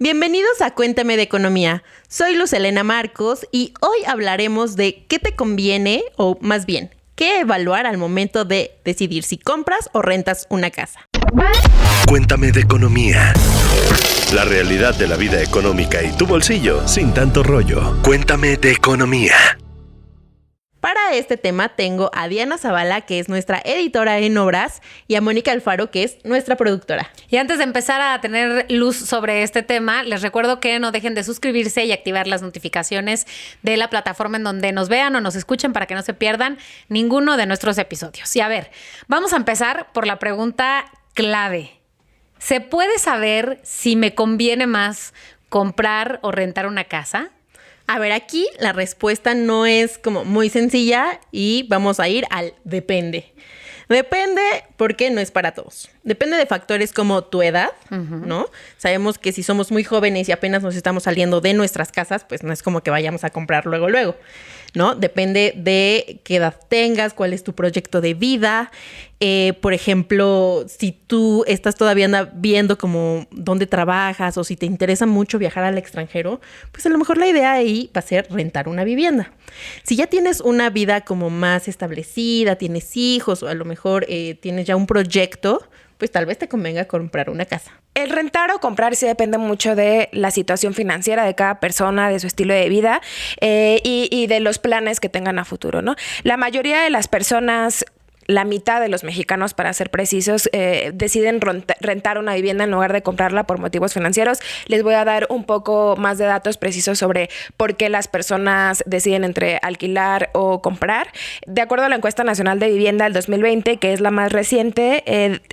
Bienvenidos a Cuéntame de Economía. Soy Luz Elena Marcos y hoy hablaremos de qué te conviene, o más bien, qué evaluar al momento de decidir si compras o rentas una casa. Cuéntame de Economía. La realidad de la vida económica y tu bolsillo sin tanto rollo. Cuéntame de Economía. Para este tema tengo a Diana Zavala, que es nuestra editora en Obras, y a Mónica Alfaro, que es nuestra productora. Y antes de empezar a tener luz sobre este tema, les recuerdo que no dejen de suscribirse y activar las notificaciones de la plataforma en donde nos vean o nos escuchen para que no se pierdan ninguno de nuestros episodios. Y a ver, vamos a empezar por la pregunta clave. ¿Se puede saber si me conviene más comprar o rentar una casa? A ver, aquí la respuesta no es como muy sencilla y vamos a ir al depende. Depende porque no es para todos. Depende de factores como tu edad, ¿no? Sabemos que si somos muy jóvenes y apenas nos estamos saliendo de nuestras casas, pues no es como que vayamos a comprar luego, ¿no? Depende de qué edad tengas, cuál es tu proyecto de vida. Por ejemplo, si tú estás todavía viendo como dónde trabajas o si te interesa mucho viajar al extranjero, pues a lo mejor la idea ahí va a ser rentar una vivienda. Si ya tienes una vida como más establecida, tienes hijos o a lo mejor tienes ya un proyecto, pues tal vez te convenga comprar una casa. El rentar o comprar sí depende mucho de la situación financiera de cada persona, de su estilo de vida y de los planes que tengan a futuro, ¿no? La mayoría de las personas, la mitad de los mexicanos, para ser precisos, deciden rentar una vivienda en lugar de comprarla por motivos financieros. Les voy a dar un poco más de datos precisos sobre por qué las personas deciden entre alquilar o comprar. De acuerdo a la encuesta nacional de vivienda del 2020, que es la más reciente,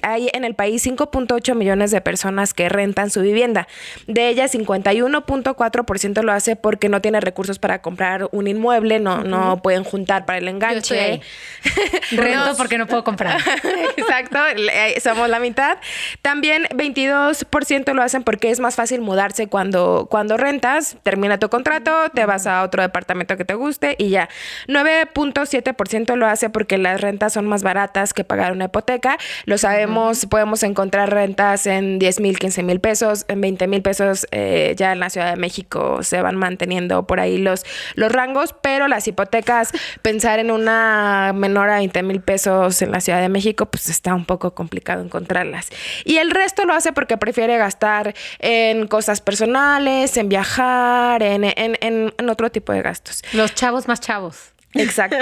hay en el país 5.8 millones de personas que rentan su vivienda. De ellas, 51.4% lo hace porque no tiene recursos para comprar un inmueble, no pueden juntar para el enganche. Rento porque no puedo comprar. Exacto, somos la mitad. También 22% lo hacen porque es más fácil mudarse cuando rentas, termina tu contrato, te vas a otro departamento que te guste y ya. 9.7% lo hace porque las rentas son más baratas que pagar una hipoteca. Lo sabemos, podemos encontrar rentas en 10,000, 15,000 pesos, en 20,000 pesos. Ya en la Ciudad de México se van manteniendo por ahí los rangos, pero las hipotecas, pensar en una menor a 20,000 pesos en la Ciudad de México, pues está un poco complicado encontrarlas. Y el resto lo hace porque prefiere gastar en cosas personales, en viajar, en otro tipo de gastos. Los chavos más chavos. Exacto.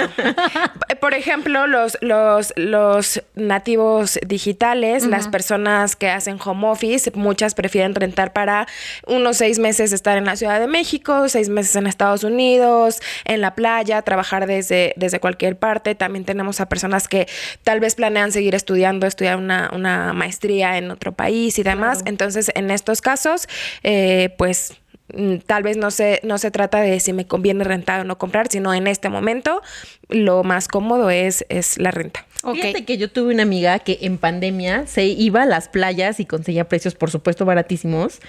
Por ejemplo, los nativos digitales, las personas que hacen home office, muchas prefieren rentar para unos 6 meses estar en la Ciudad de México, 6 meses en Estados Unidos, en la playa, trabajar desde cualquier parte. También tenemos a personas que tal vez planean seguir estudiar una maestría en otro país y demás. Claro. Entonces, en estos casos, pues tal vez no se trata de si me conviene rentar o no comprar, sino en este momento lo más cómodo es la renta. Fíjate que yo tuve una amiga que en pandemia se iba a las playas y conseguía precios, por supuesto, baratísimos,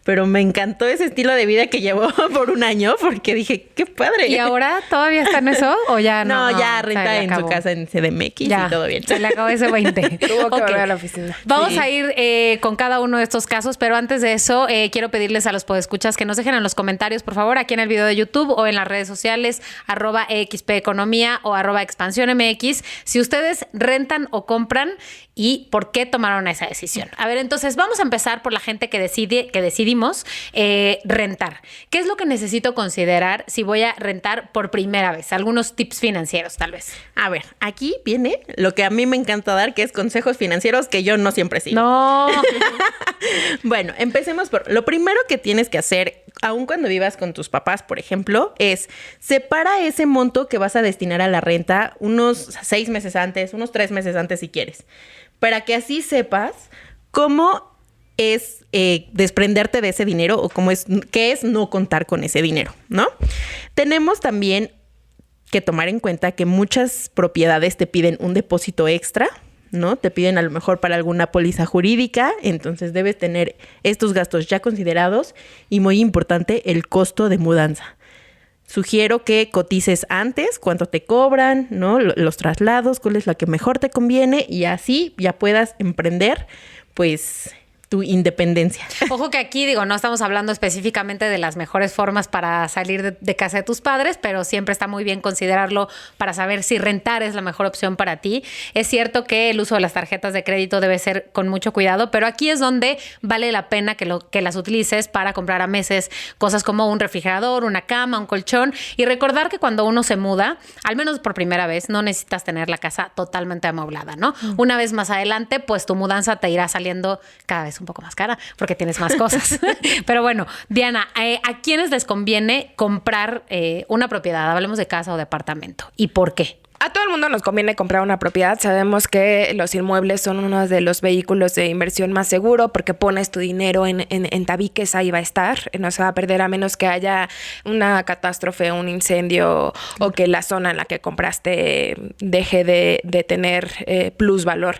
pero me encantó ese estilo de vida que llevó por un año porque dije, qué padre. ¿Y ahora todavía está en eso o ya no? No, ya renta en su casa en CDMX y todo bien. Se le acabó ese 20. Tuvo que volver a la oficina. Vamos a ir con cada uno de estos casos, pero antes de eso quiero pedirles a los podescuchas que nos dejen en los comentarios, por favor, aquí en el video de YouTube o en las redes sociales, @EXPEconomía o @ExpansiónMX, si ustedes rentan o compran y por qué tomaron esa decisión. A ver, entonces vamos a empezar por la gente que decidimos rentar. ¿Qué es lo que necesito considerar si voy a rentar por primera vez? Algunos tips financieros, tal vez. A ver, aquí viene lo que a mí me encanta dar, que es consejos financieros que yo no siempre sigo. No. Bueno, empecemos por lo primero que tienes que hacer, aun cuando vivas con tus papás, por ejemplo, es separa ese monto que vas a destinar a la renta unos 6 meses antes, unos 3 meses antes si quieres, para que así sepas cómo es desprenderte de ese dinero o qué es no contar con ese dinero, ¿no? Tenemos también que tomar en cuenta que muchas propiedades te piden un depósito extra, ¿no? Te piden a lo mejor para alguna póliza jurídica, entonces debes tener estos gastos ya considerados y muy importante, el costo de mudanza. Sugiero que cotices antes cuánto te cobran, ¿no? Los traslados, cuál es la que mejor te conviene y así ya puedas emprender, pues, tu independencia. Ojo que aquí, digo, no estamos hablando específicamente de las mejores formas para salir de casa de tus padres, pero siempre está muy bien considerarlo para saber si rentar es la mejor opción para ti. Es cierto que el uso de las tarjetas de crédito debe ser con mucho cuidado, pero aquí es donde vale la pena que las utilices para comprar a meses cosas como un refrigerador, una cama, un colchón, y recordar que cuando uno se muda, al menos por primera vez, no necesitas tener la casa totalmente amoblada, ¿no? Una vez más adelante, pues tu mudanza te irá saliendo cada vez un poco más cara porque tienes más cosas. Pero bueno, Diana, ¿a quiénes les conviene comprar una propiedad? Hablemos de casa o de apartamento. ¿Y por qué? A todo el mundo nos conviene comprar una propiedad. Sabemos que los inmuebles son uno de los vehículos de inversión más seguro porque pones tu dinero en tabiques, ahí va a estar. No se va a perder a menos que haya una catástrofe, un incendio o que la zona en la que compraste deje de tener plusvalor.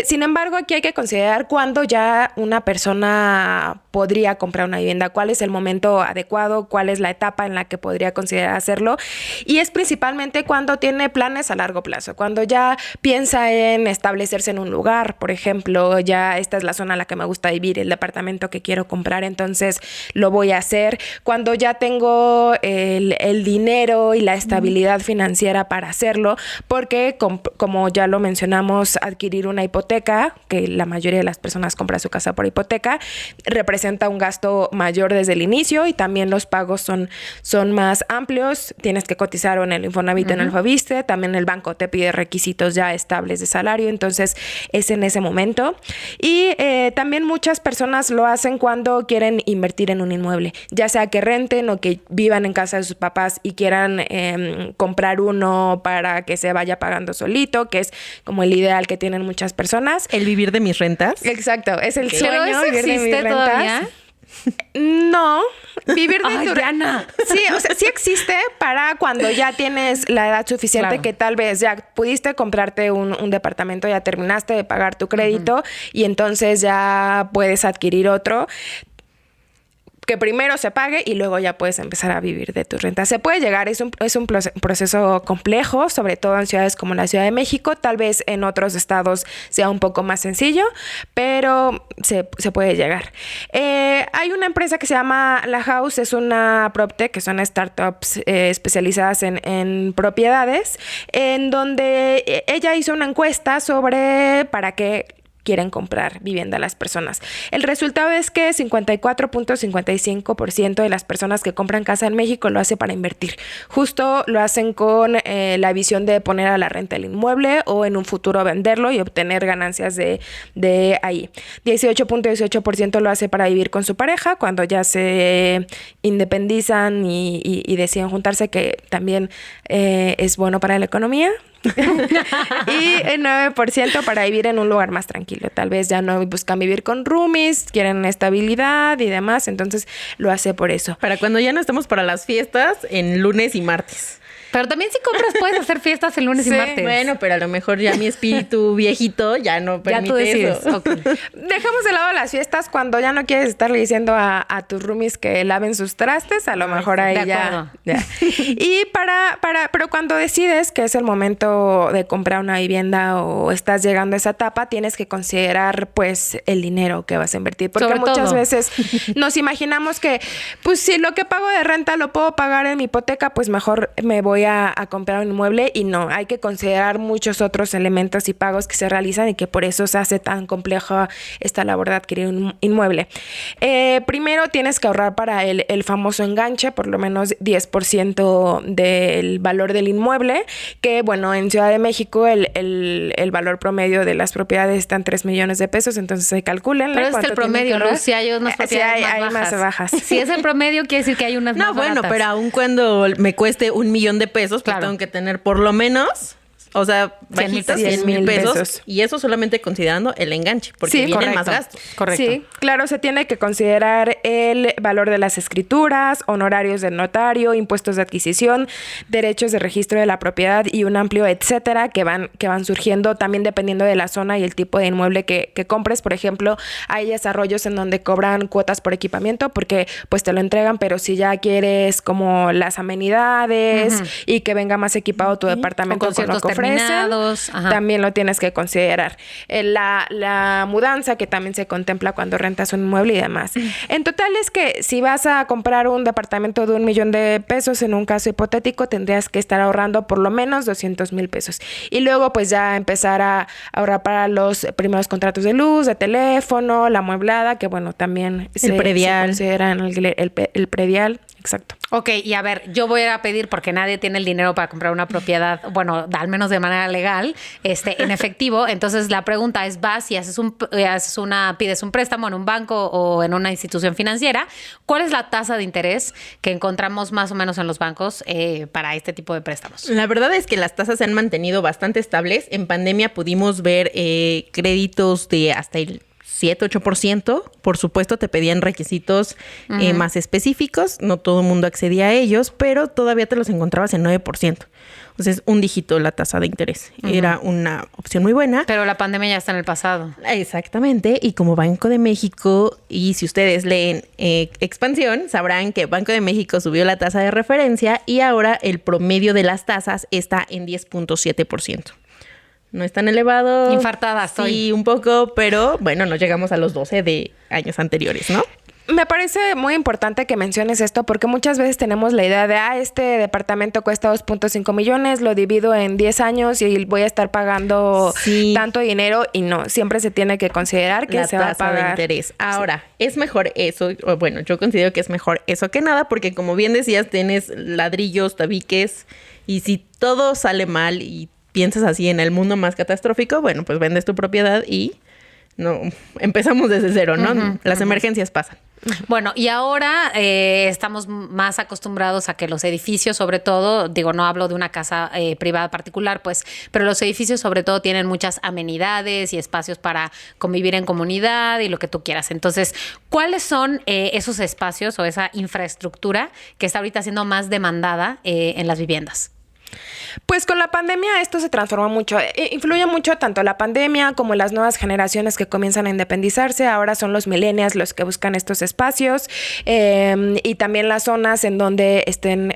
Sin embargo, aquí hay que considerar cuándo ya una persona podría comprar una vivienda, cuál es el momento adecuado, cuál es la etapa en la que podría considerar hacerlo. Y es principalmente cuando tiene planes a largo plazo, cuando ya piensa en establecerse en un lugar, por ejemplo, ya esta es la zona en la que me gusta vivir, el departamento que quiero comprar, entonces lo voy a hacer. Cuando ya tengo el dinero y la estabilidad financiera para hacerlo, porque como ya lo mencionamos, adquirir una hipoteca, que la mayoría de las personas compran su casa por hipoteca, representa un gasto mayor desde el inicio y también los pagos son más amplios. Tienes que cotizar en el Infonavit, en el Fobiste, también el banco te pide requisitos ya estables de salario, entonces es en ese momento. Y también muchas personas lo hacen cuando quieren invertir en un inmueble, ya sea que renten o que vivan en casa de sus papás y quieran comprar uno para que se vaya pagando solito, que es como el ideal que tienen muchas personas. El vivir de mis rentas. Exacto, es el sueño. ¿Pero eso vivir de mis existe rentas. todavía? No, vivir de Ay, tu Diana. Sí, o sea, sí existe para cuando ya tienes la edad suficiente, Claro. que tal vez ya pudiste comprarte un departamento, ya terminaste de pagar tu crédito y entonces ya puedes adquirir otro. Que primero se pague y luego ya puedes empezar a vivir de tus rentas. Se puede llegar, es un proceso complejo, sobre todo en ciudades como la Ciudad de México. Tal vez en otros estados sea un poco más sencillo, pero se puede llegar. Hay una empresa que se llama La House, es una PropTech, que son startups especializadas en propiedades, en donde ella hizo una encuesta sobre para qué quieren comprar vivienda a las personas. El resultado es que 54.55% de las personas que compran casa en México lo hace para invertir. Justo lo hacen con la visión de poner a la renta el inmueble o en un futuro venderlo y obtener ganancias de ahí. 18.18% lo hace para vivir con su pareja cuando ya se independizan y deciden juntarse, que también es bueno para la economía. Y el 9% para vivir en un lugar más tranquilo. Tal vez ya no buscan vivir con roomies, quieren estabilidad y demás, entonces lo hace por eso. Para cuando ya no estemos para las fiestas en lunes y martes. Pero también si compras puedes hacer fiestas el lunes y Sí, martes. Bueno, pero a lo mejor ya mi espíritu viejito ya no ya permite tú decides. eso. Ok. Dejemos de lado las fiestas cuando ya no quieres estarle diciendo a tus roomies que laven sus trastes, a lo mejor ahí de ya, acuerdo. ya. Y pero cuando decides que es el momento de comprar una vivienda o estás llegando a esa etapa, tienes que considerar pues el dinero que vas a invertir, porque Sobre muchas todo. veces nos imaginamos que pues si lo que pago de renta lo puedo pagar en mi hipoteca, pues mejor me voy a comprar un inmueble, y no, hay que considerar muchos otros elementos y pagos que se realizan y que por eso se hace tan compleja esta labor de adquirir un inmueble. Primero tienes que ahorrar para el famoso enganche, por lo menos 10% del valor del inmueble, que bueno, en Ciudad de México el valor promedio de las propiedades está en 3 millones de pesos, entonces se calculen. Pero ese es el promedio, ¿no? Si hay unas propiedades hay más más bajas. bajas. Si es el promedio, quiere decir que hay unas No, más bueno, baratas. pero aun cuando me cueste $1,000,000, pues Claro. tengo que tener por lo menos, o sea, 100,000 bajitas, pesos. 100,000 pesos. pesos. Y eso solamente considerando el enganche, porque Sí, vienen correcto. más gastos. Correcto. Sí, claro, se tiene que considerar el valor de las escrituras, honorarios del notario, impuestos de adquisición, derechos de registro de la propiedad y un amplio etcétera que van surgiendo también dependiendo de la zona y el tipo de inmueble que compres. Por ejemplo, hay desarrollos en donde cobran cuotas por equipamiento porque pues te lo entregan, pero si ya quieres como las amenidades y que venga más equipado tu departamento O con con lo ciertos que condominados. Ajá. también lo tienes que considerar. La mudanza que también se contempla cuando rentas un inmueble y demás. En total es que si vas a comprar un departamento de $1,000,000 en un caso hipotético, tendrías que estar ahorrando por lo menos $200,000. Y luego pues ya empezar a ahorrar para los primeros contratos de luz, de teléfono, la amueblada, que bueno, también se considera en el predial. Exacto. Ok, y a ver, yo voy a pedir, porque nadie tiene el dinero para comprar una propiedad, bueno, al menos de manera legal, en efectivo. Entonces la pregunta es, vas y pides un préstamo en un banco o en una institución financiera. ¿Cuál es la tasa de interés que encontramos más o menos en los bancos para este tipo de préstamos? La verdad es que las tasas se han mantenido bastante estables. En pandemia pudimos ver créditos de hasta el 7-8%. Por supuesto, te pedían requisitos más específicos. No todo el mundo accedía a ellos, pero todavía te los encontrabas en 9%. O sea, es un dígito la tasa de interés. Era una opción muy buena. Pero la pandemia ya está en el pasado. Exactamente. Y como Banco de México, y si ustedes leen Expansión, sabrán que Banco de México subió la tasa de referencia y ahora el promedio de las tasas está en 10.7%. No es tan elevado. Infartada estoy. Sí, un poco, pero bueno, no llegamos a los 12 de años anteriores, ¿no? Me parece muy importante que menciones esto porque muchas veces tenemos la idea de, este departamento cuesta 2.5 millones, lo divido en 10 años y voy a estar pagando tanto dinero, y no, siempre se tiene que considerar que se va a pagar. La tasa de interés. Ahora, es mejor eso, o bueno, yo considero que es mejor eso que nada, porque como bien decías, tienes ladrillos, tabiques, y si todo sale mal y piensas así en el mundo más catastrófico, bueno, pues vendes tu propiedad y no empezamos desde cero, ¿no? Las emergencias pasan. Bueno, y ahora estamos más acostumbrados a que los edificios, sobre todo, digo, no hablo de una casa privada particular, pues, pero los edificios sobre todo tienen muchas amenidades y espacios para convivir en comunidad y lo que tú quieras. Entonces, ¿cuáles son esos espacios o esa infraestructura que está ahorita siendo más demandada en las viviendas? Pues con la pandemia esto se transformó mucho. Influye mucho tanto la pandemia como las nuevas generaciones que comienzan a independizarse. Ahora son los millennials los que buscan estos espacios y también las zonas en donde estén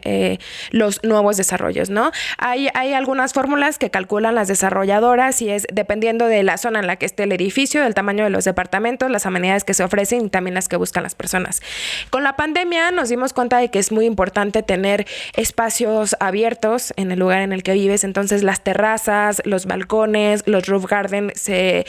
los nuevos desarrollos, ¿no? Hay algunas fórmulas que calculan las desarrolladoras y es dependiendo de la zona en la que esté el edificio, del tamaño de los departamentos, las amenidades que se ofrecen y también las que buscan las personas. Con la pandemia nos dimos cuenta de que es muy importante tener espacios abiertos en el lugar en el que vives. Entonces las terrazas, los balcones, los roof garden se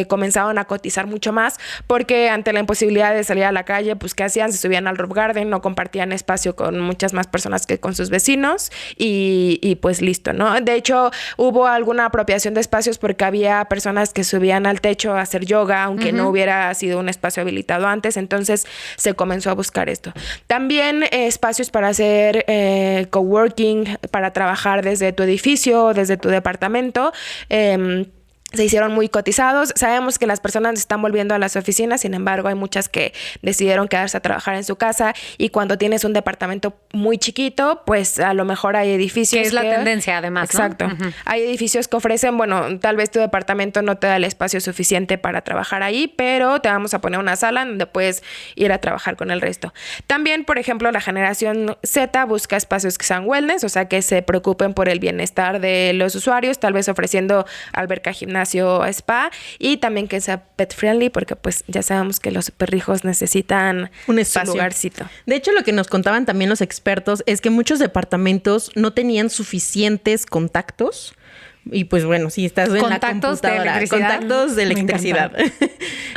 comenzaron a cotizar mucho más porque ante la imposibilidad de salir a la calle, pues ¿qué hacían? Se subían al roof garden, no compartían espacio con muchas más personas que con sus vecinos y pues listo, ¿no? De hecho, hubo alguna apropiación de espacios porque había personas que subían al techo a hacer yoga, aunque no hubiera sido un espacio habilitado antes. Entonces se comenzó a buscar esto. También espacios para hacer coworking, para trabajar desde tu edificio, desde tu departamento. Se hicieron muy cotizados. Sabemos que las personas están volviendo a las oficinas, sin embargo, hay muchas que decidieron quedarse a trabajar en su casa y cuando tienes un departamento muy chiquito, pues a lo mejor hay edificios que es la tendencia, además, exacto, ¿no? Hay edificios que ofrecen, bueno, tal vez tu departamento no te da el espacio suficiente para trabajar ahí, pero te vamos a poner una sala donde puedes ir a trabajar con el resto. También, por ejemplo, la generación Z busca espacios que sean wellness, o sea, que se preocupen por el bienestar de los usuarios, tal vez ofreciendo alberca, gimnasia, spa, y también que sea pet friendly porque pues ya sabemos que los perrijos necesitan un espacio, su lugarcito. De hecho, lo que nos contaban también los expertos es que muchos departamentos no tenían suficientes contactos. Y pues bueno, si estás en la computadora, contactos de electricidad.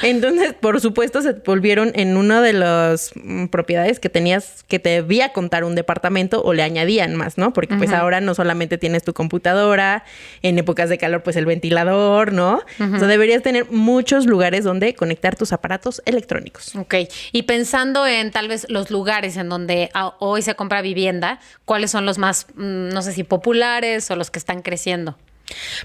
Entonces, por supuesto, se volvieron en una de las propiedades que tenías, que te debía contar un departamento o le añadían más, ¿no? Porque pues ahora no solamente tienes tu computadora, en épocas de calor pues el ventilador, ¿no? O sea, deberías tener muchos lugares donde conectar tus aparatos electrónicos. Ok. Y pensando en tal vez los lugares en donde hoy se compra vivienda, ¿cuáles son los más, no sé si populares o los que están creciendo?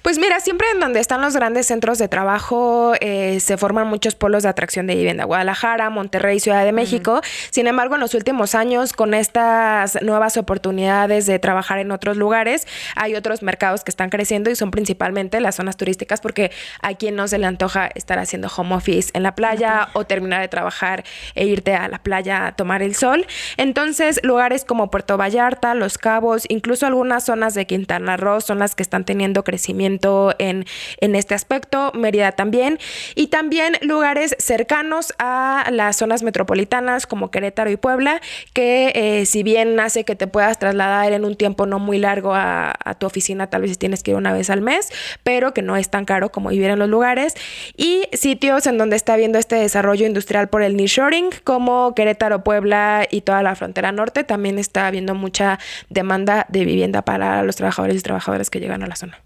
Pues mira, siempre en donde están los grandes centros de trabajo se forman muchos polos de atracción de vivienda. Guadalajara, Monterrey, Ciudad de México. Sin embargo, en los últimos años, con estas nuevas oportunidades de trabajar en otros lugares, hay otros mercados que están creciendo y son principalmente las zonas turísticas, porque a quien no se le antoja estar haciendo home office en la playa o terminar de trabajar e irte a la playa a tomar el sol. Entonces, lugares como Puerto Vallarta, Los Cabos, incluso algunas zonas de Quintana Roo son las que están teniendo crecimiento en este aspecto, Mérida también, y también lugares cercanos a las zonas metropolitanas como Querétaro y Puebla, que si bien hace que te puedas trasladar en un tiempo no muy largo a tu oficina, tal vez tienes que ir una vez al mes, pero que no es tan caro como vivir en los lugares, y sitios en donde está habiendo este desarrollo industrial por el nearshoring, como Querétaro, Puebla y toda la frontera norte, también está habiendo mucha demanda de vivienda para los trabajadores y trabajadoras que llegan a la zona.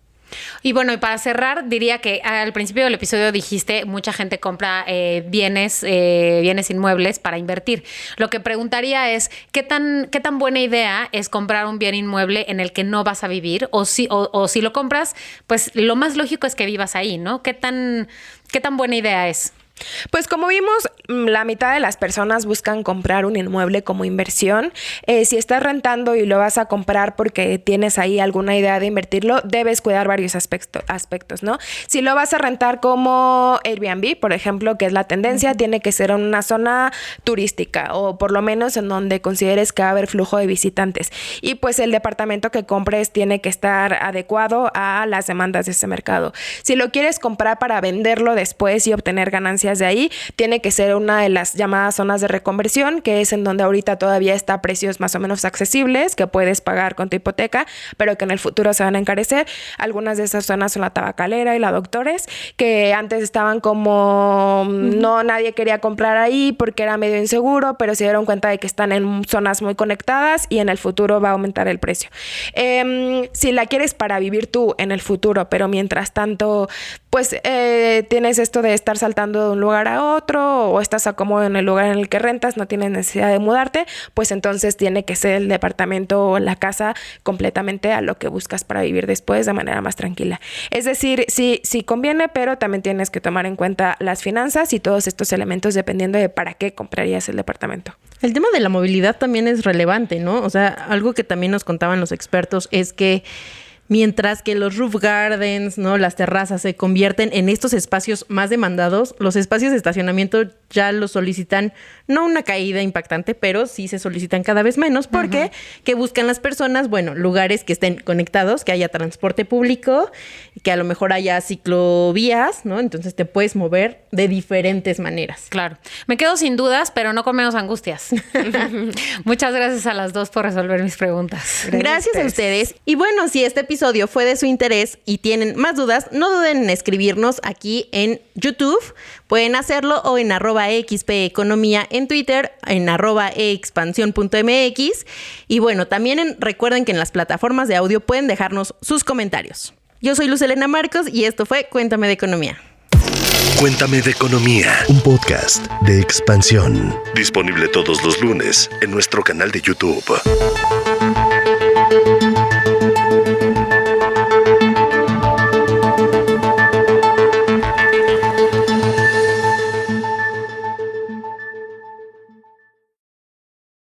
Y bueno, y para cerrar, diría que al principio del episodio dijiste mucha gente compra bienes inmuebles para invertir. Lo que preguntaría es, ¿qué tan buena idea es comprar un bien inmueble en el que no vas a vivir? O si lo compras, pues lo más lógico es que vivas ahí, ¿no? ¿Qué tan buena idea es? Pues como vimos, la mitad de las personas buscan comprar un inmueble como inversión. Si estás rentando y lo vas a comprar porque tienes ahí alguna idea de invertirlo, debes cuidar varios aspectos, ¿no? Si lo vas a rentar como Airbnb, por ejemplo, que es la tendencia, tiene que ser en una zona turística o por lo menos en donde consideres que va a haber flujo de visitantes. Y pues el departamento que compres tiene que estar adecuado a las demandas de ese mercado. Si lo quieres comprar para venderlo después y obtener ganancias de ahí, tiene que ser una de las llamadas zonas de reconversión, que es en donde ahorita todavía está a precios más o menos accesibles, que puedes pagar con tu hipoteca, pero que en el futuro se van a encarecer. Algunas de esas zonas son la Tabacalera y la Doctores, que antes estaban como nadie quería comprar ahí porque era medio inseguro, pero se dieron cuenta de que están en zonas muy conectadas y en el futuro va a aumentar el precio. Si la quieres para vivir tú en el futuro, pero mientras tanto pues tienes esto de estar saltando de un lugar a otro o estás acomodado en el lugar en el que rentas, no tienes necesidad de mudarte, pues entonces tiene que ser el departamento o la casa completamente a lo que buscas para vivir después de manera más tranquila. Es decir, sí conviene, pero también tienes que tomar en cuenta las finanzas y todos estos elementos dependiendo de para qué comprarías el departamento. El tema de la movilidad también es relevante, ¿no? O sea, algo que también nos contaban los expertos es que mientras que los roof gardens, ¿no?, las terrazas se convierten en estos espacios más demandados, los espacios de estacionamiento ya los solicitan, no una caída impactante, pero sí se solicitan cada vez menos porque ¿qué buscan las personas? Bueno, lugares que estén conectados, que haya transporte público, que a lo mejor haya ciclovías, ¿no? Entonces te puedes mover de diferentes maneras. Claro. Me quedo sin dudas, pero no con menos angustias. Muchas gracias a las dos por resolver mis preguntas. Gracias a ustedes. Y bueno, si este episodio fue de su interés y tienen más dudas, no duden en escribirnos aquí en YouTube. Pueden hacerlo o en @xpeconomía en Twitter, en @expansión.mx. Y bueno, también recuerden que en las plataformas de audio pueden dejarnos sus comentarios. Yo soy Luz Helena Marcos y esto fue Cuéntame de Economía. Cuéntame de Economía, un podcast de Expansión. Disponible todos los lunes en nuestro canal de YouTube.